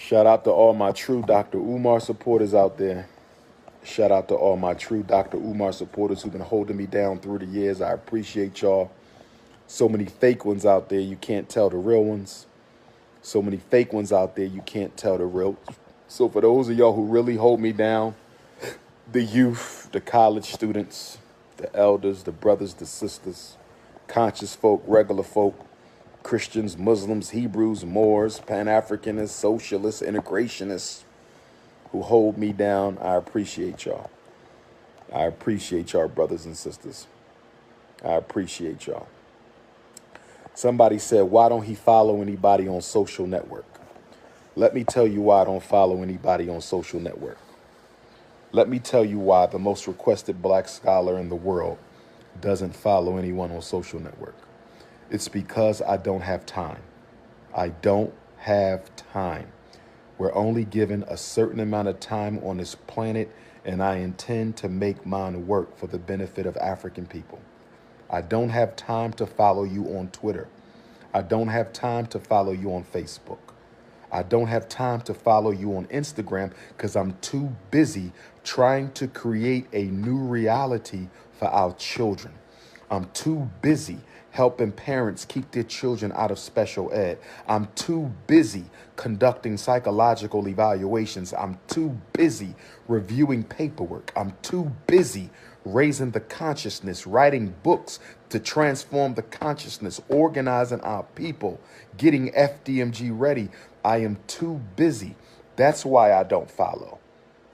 Shout out to all my true Dr. Umar supporters out there. Shout out to all my true Dr. Umar supporters who've been holding me down through the years. I appreciate y'all. So many fake ones out there, you can't tell the real ones. So many fake ones out there, you can't tell the real. So for those of y'all who really hold me down, the youth, the college students, the elders, the brothers, the sisters, conscious folk, regular folk, Christians, Muslims, Hebrews, Moors, Pan-Africanists, socialists, integrationists who hold me down, I appreciate y'all. I appreciate y'all, brothers and sisters. I appreciate y'all. Somebody said, why don't he follow anybody on social network? Let me tell you why I don't follow anybody on social network. Let me tell you why the most requested black scholar in the world doesn't follow anyone on social network. It's because I don't have time. I don't have time. We're only given a certain amount of time on this planet, and I intend to make mine work for the benefit of African people. I don't have time to follow you on Twitter. I don't have time to follow you on Facebook. I don't have time to follow you on Instagram because I'm too busy trying to create a new reality for our children. I'm too busy helping parents keep their children out of special ed. I'm too busy conducting psychological evaluations. I'm too busy reviewing paperwork. I'm too busy raising the consciousness, writing books to transform the consciousness, organizing our people, getting FDMG ready. I am too busy. That's why I don't follow.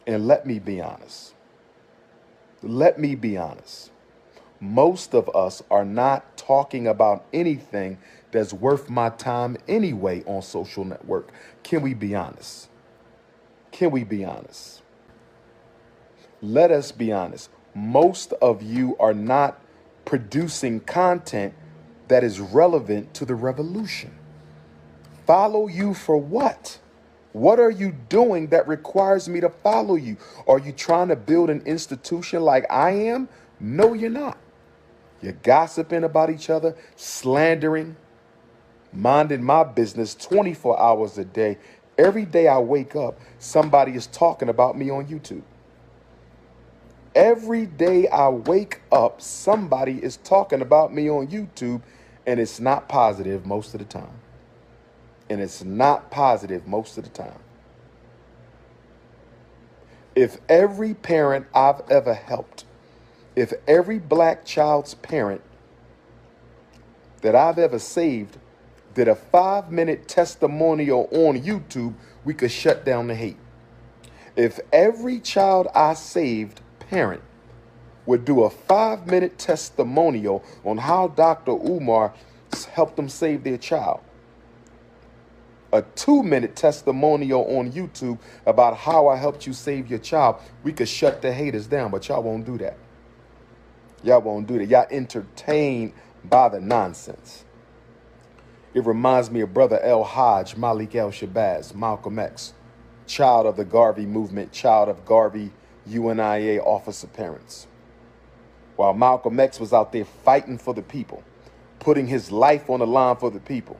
And let me be honest. Let me be honest. Most of us are not talking about anything that's worth my time anyway on social network. Can we be honest? Can we be honest? Let us be honest. Most of you are not producing content that is relevant to the revolution. Follow you for what? What are you doing that requires me to follow you? Are you trying to build an institution like I am? No, you're not. You're gossiping about each other, slandering, minding my business 24 hours a day. Every day I wake up, somebody is talking about me on YouTube. Every day I wake up, somebody is talking about me on YouTube, and it's not positive most of the time. And it's not positive most of the time. If every parent I've ever helped, if every black child's parent that I've ever saved did a 5-minute testimonial on YouTube, we could shut down the hate. If every child I saved parent would do a 5-minute testimonial on how Dr. Umar helped them save their child, a 2-minute testimonial on YouTube about how I helped you save your child, we could shut the haters down, but y'all won't do that. Y'all won't do that. Y'all entertained by the nonsense. It reminds me of Brother El Hajj, Malik El Shabazz, Malcolm X, child of the Garvey movement, child of Garvey UNIA officer parents. While Malcolm X was out there fighting for the people, putting his life on the line for the people,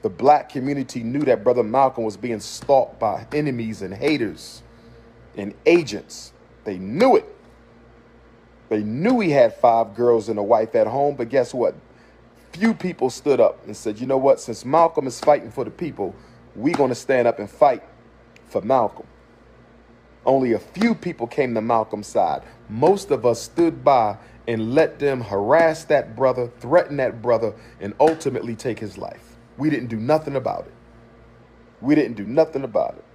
the black community knew that Brother Malcolm was being stalked by enemies and haters and agents. They knew it. They knew he had 5 girls and a wife at home, but guess what? Few people stood up and said, you know what? Since Malcolm is fighting for the people, we're going to stand up and fight for Malcolm. Only a few people came to Malcolm's side. Most of us stood by and let them harass that brother, threaten that brother, and ultimately take his life. We didn't do nothing about it. We didn't do nothing about it.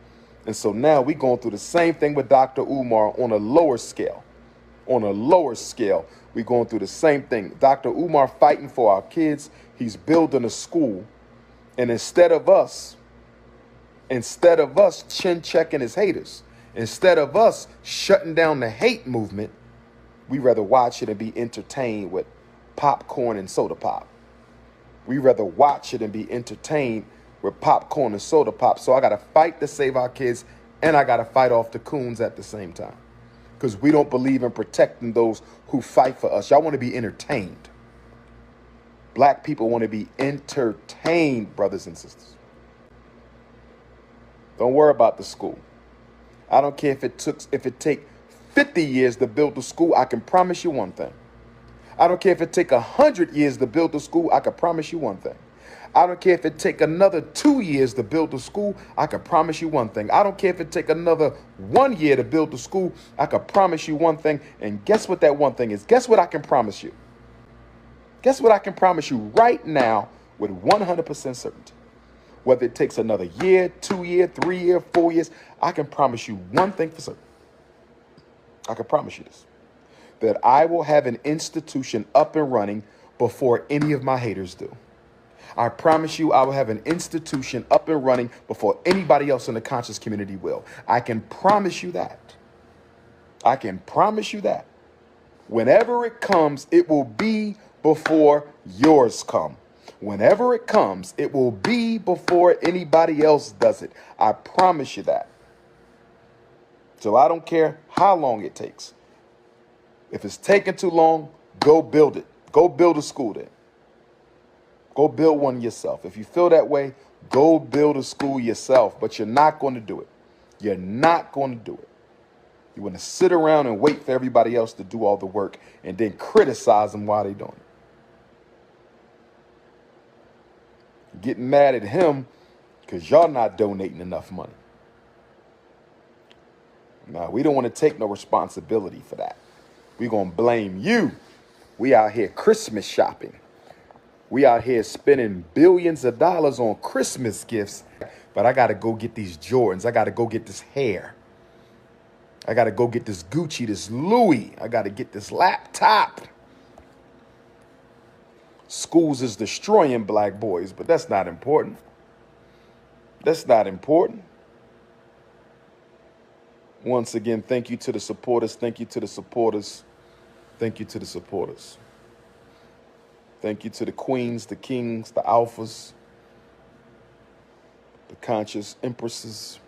And so now we're going through the same thing with Dr. Umar on a lower scale. On a lower scale, we're going through the same thing. Dr. Umar fighting for our kids. He's building a school. And instead of us chin checking his haters, instead of us shutting down the hate movement, we rather watch it and be entertained with popcorn and soda pop. We rather watch it and be entertained with popcorn and soda pop. So I got to fight to save our kids, and I got to fight off the coons at the same time. Because we don't believe in protecting those who fight for us. Y'all want to be entertained. Black people want to be entertained, brothers and sisters. Don't worry about the school. I don't care if it take 50 years to build the school. I can promise you one thing. I don't care if it take 100 years to build the school. I can promise you one thing. I don't care if it take another 2 years to build the school. I can promise you one thing. I don't care if it take another 1 year to build the school. I can promise you one thing. And guess what that one thing is? Guess what I can promise you? Guess what I can promise you right now with 100% certainty? Whether it takes another year, 2 year, 3 year, 4 years, I can promise you one thing for certain. I can promise you this, that I will have an institution up and running before any of my haters do. I promise you I will have an institution up and running before anybody else in the conscious community will. I can promise you that. I can promise you that. Whenever it comes, it will be before yours come. Whenever it comes, it will be before anybody else does it. I promise you that. So I don't care how long it takes. If it's taking too long, go build it. Go build a school there. Go build one yourself. If you feel that way, go build a school yourself. But you're not going to do it. You're not going to do it. You want to sit around and wait for everybody else to do all the work and then criticize them while they're doing it. Getting mad at him because y'all not donating enough money. Now, we don't want to take no responsibility for that. We're going to blame you. We out here Christmas shopping. We out here spending billions of dollars on Christmas gifts. But I got to go get these Jordans. I got to go get this hair. I got to go get this Gucci, this Louis. I got to get this laptop. Schools is destroying black boys, but that's not important. That's not important. Once again, thank you to the supporters. Thank you to the supporters. Thank you to the supporters. Thank you to the queens, the kings, the alphas, the conscious empresses.